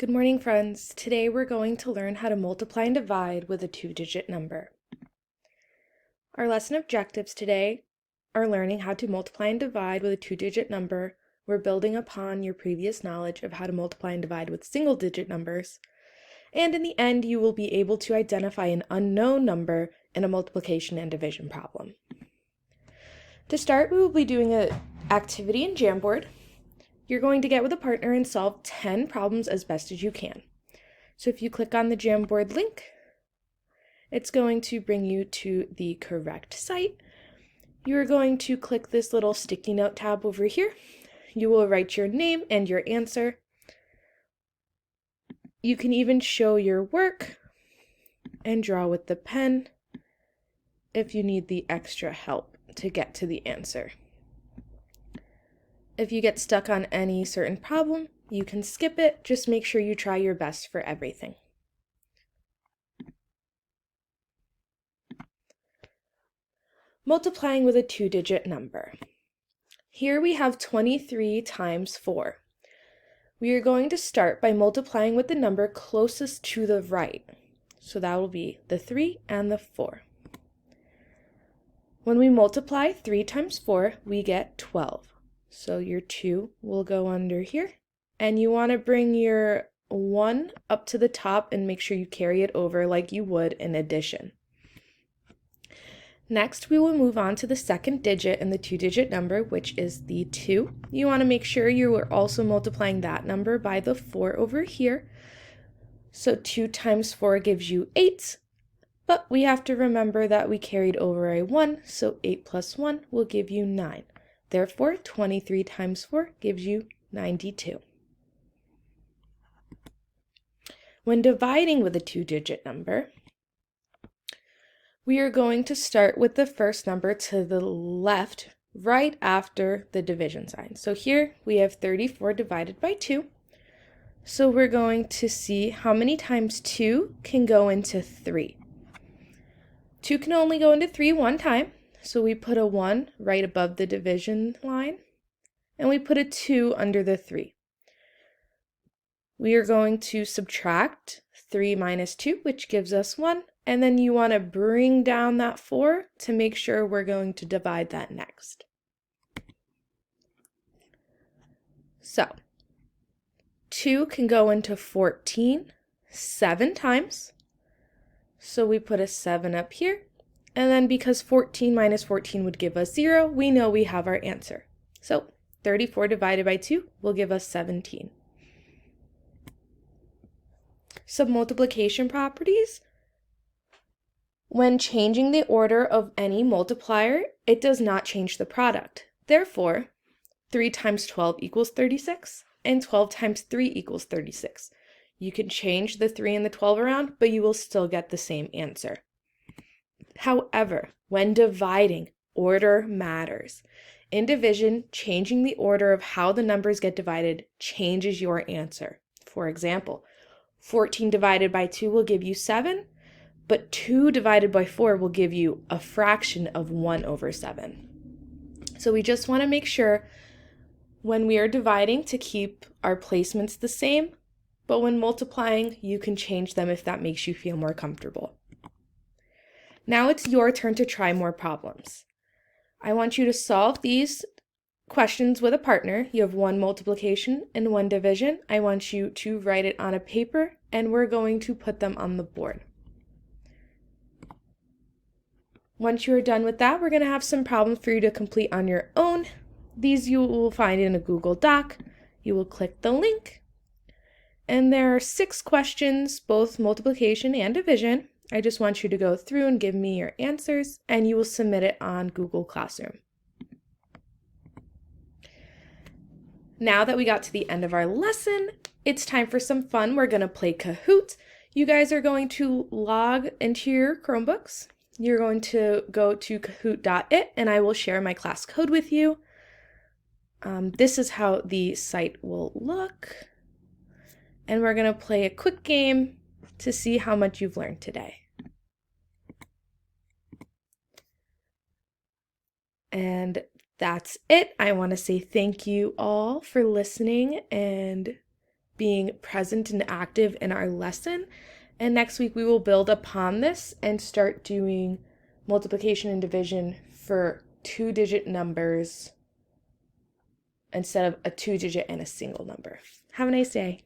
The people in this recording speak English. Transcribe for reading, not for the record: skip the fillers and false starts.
Good morning, friends. Today we're going to learn how to multiply and divide with a two-digit number. Our lesson objectives today are learning how to multiply and divide with a two-digit number. We're building upon your previous knowledge of how to multiply and divide with single-digit numbers. And in the end, you will be able to identify an unknown number in a multiplication and division problem. To start, we will be doing an activity in Jamboard. You're going to get with a partner and solve 10 problems as best as you can. So if you click on the Jamboard link, it's going to bring you to the correct site. You're going to click this little sticky note tab over here. You will write your name and your answer. You can even show your work and draw with the pen if you need the extra help to get to the answer. If you get stuck on any certain problem, you can skip it. Just make sure you try your best for everything. Multiplying with a two-digit number. Here we have 23 times 4. We are going to start by multiplying with the number closest to the right. So that will be the 3 and the 4. When we multiply 3 times 4, we get 12. So your 2 will go under here. And you want to bring your 1 up to the top and make sure you carry it over like you would in addition. Next, we will move on to the second digit in the two-digit number, which is the 2. You want to make sure you are also multiplying that number by the 4 over here. So 2 times 4 gives you 8, but we have to remember that we carried over a 1, so 8 plus 1 will give you 9. Therefore, 23 times 4 gives you 92. When dividing with a two-digit number, we are going to start with the first number to the left right after the division sign. So here we have 34 divided by 2. So we're going to see how many times 2 can go into 3. 2 can only go into 3 one time. So we put a 1 right above the division line, and we put a 2 under the 3. We are going to subtract 3 minus 2, which gives us 1, and then you want to bring down that 4 to make sure we're going to divide that next. So 2 can go into 14 7 times. So we put a 7 up here. And then because 14 minus 14 would give us 0, we know we have our answer. So 34 divided by 2 will give us 17. Some multiplication properties. When changing the order of any multiplier, it does not change the product. Therefore, 3 times 12 equals 36, and 12 times 3 equals 36. You can change the 3 and the 12 around, but you will still get the same answer. However, when dividing, order matters. In division, changing the order of how the numbers get divided changes your answer. For example, 14 divided by 2 will give you 7, but 2 divided by 4 will give you a fraction of 1 over 7. So we just want to make sure when we are dividing to keep our placements the same, but when multiplying, you can change them if that makes you feel more comfortable. Now it's your turn to try more problems. I want you to solve these questions with a partner. You have one multiplication and one division. I want you to write it on a paper, and we're going to put them on the board. Once you are done with that, we're going to have some problems for you to complete on your own. These you will find in a Google Doc. You will click the link, and there are 6 questions, both multiplication and division. I just want you to go through and give me your answers, and you will submit it on Google Classroom. Now that we got to the end of our lesson, it's time for some fun. We're going to play Kahoot. You guys are going to log into your Chromebooks. You're going to go to kahoot.it, and I will share my class code with you. This is how the site will look. And we're going to play a quick game to see how much you've learned today. And that's it. I want to say thank you all for listening and being present and active in our lesson. And next week we will build upon this and start doing multiplication and division for 2-digit numbers instead of a 2-digit and a single number. Have a nice day.